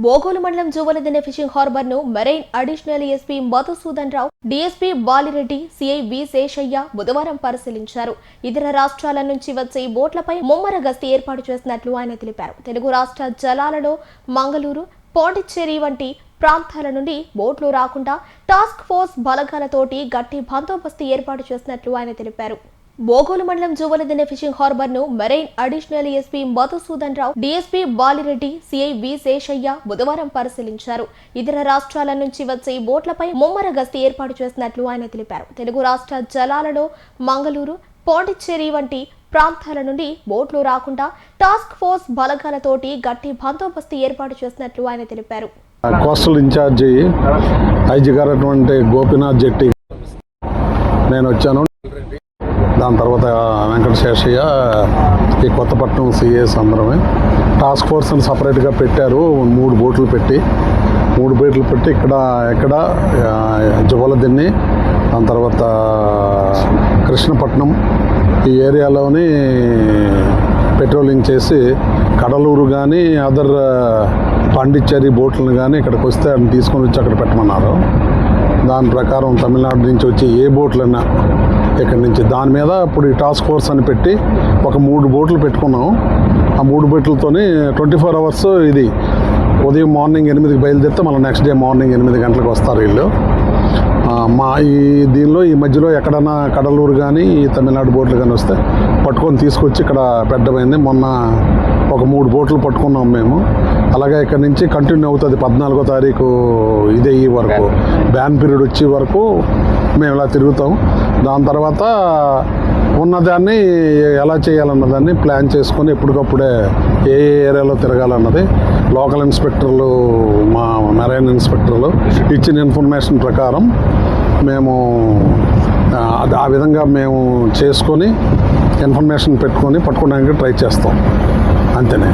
బోగోలు మండలం Juvaladinne fishing harbour ను marine additional SP Madhusudan Rao, DSP Balireddy, CI V Seshaiah బుధవారం పరిశీలించారు. ఇతర రాష్ట్రాల నుంచి వచ్చే బోట్లపై ముమ్మర గస్తీ ఏర్పాటు చేసినట్లు ఆయన తెలిపారు. తెలుగు రాష్ట్ర జలాలలో మంగళూరు, పాండిచ్చేరి వంటి ప్రాంతాల నుండి బోట్లు రాకుండా టాస్క్ ఫోర్స్ బలగాలతోటి గట్టి బందోబస్తు ఏర్పాటు చేసినట్లు ఆయన తెలిపారు. బోగోలు మండలం జువలదిన్నె ఫిషింగ్ హార్బర్ ను marine additional SP Madhusudan Rao, DSP Balireddy, CI V Seshaiah బుధవారం పరిశీలించారు. ఇతర రాష్ట్రాల నుంచి వచ్చే బోట్లపై ముమ్మర గస్తీ ఏర్పాటు చేసినట్లు ఆయన తెలిపారు. తెలుగు రాష్ట్ర జలాలలో మంగళూరు, పాండిచ్చేరి వంటి ప్రాంతాల నుండి బోట్లు రాకుండా టాస్క్ ఫోర్స్ బలగాలతోటి గట్టి బందోబస్తు ఏర్పాటు చేసినట్లు ఆయన తెలిపారు. కోస్టల్ ఇన్ఛార్జి ఐజీ గారు అటువంటి గోపీనాథ్ జెట్టి నేను వచ్చాను. దాని తర్వాత వెంకట శేషయ్య, ఈ కొత్తపట్నం సిఏఎస్ అందరమే టాస్క్ ఫోర్స్ని సపరేట్గా పెట్టారు. 3 బోట్లు పెట్టి ఇక్కడ జువలదిన్నె, దాని తర్వాత కృష్ణపట్నం ఈ ఏరియాలోని పెట్రోలింగ్ చేసి కడలూరు కానీ అదర్ పాండిచ్చేరి బోట్లను కానీ ఇక్కడికి వస్తే అన్ని తీసుకొని వచ్చి అక్కడ పెట్టమన్నారు. దాని ప్రకారం తమిళనాడు నుంచి వచ్చి ఏ బోట్లైనా ఇక్కడి నుంచి దాని మీద ఇప్పుడు ఈ టాస్క్ ఫోర్స్ అని పెట్టి ఒక 3 బోట్లు పెట్టుకున్నాం. ఆ 3 బోట్లతోని 24 అవర్స్ ఇది ఉదయం మార్నింగ్ 8కి బయలుదేరితే మళ్ళీ నెక్స్ట్ డే మార్నింగ్ 8 గంటలకు వస్తారు వీళ్ళు. దీనిలో ఈ మధ్యలో ఎక్కడన్నా కడలూరు కానీ ఈ తమిళనాడు బోట్లు కానీ వస్తే పట్టుకొని తీసుకొచ్చి ఇక్కడ పెట్టమైంది. మొన్న ఒక 3 బోట్లు పట్టుకున్నాం మేము. అలాగే ఇక్కడ నుంచి కంటిన్యూ అవుతుంది 14వ తారీఖు ఇదే ఈ వరకు బ్యాన్ పీరియడ్ వచ్చే వరకు మేము ఇలా తిరుగుతాం. దాని తర్వాత ఉన్నదాన్ని ఎలా చేయాలన్నదాన్ని ప్లాన్ చేసుకొని ఎప్పటికప్పుడే ఏ ఏరియాలో తిరగాలన్నది లోకల్ ఇన్స్పెక్టర్లు, మా మెరైన్ ఇన్స్పెక్టర్లు ఇచ్చిన ఇన్ఫర్మేషన్ ప్రకారం మేము ఆ విధంగా మేము చేసుకొని ఇన్ఫర్మేషన్ పెట్టుకొని పట్టుకోవడానికి ట్రై చేస్తాం. అంతేనే.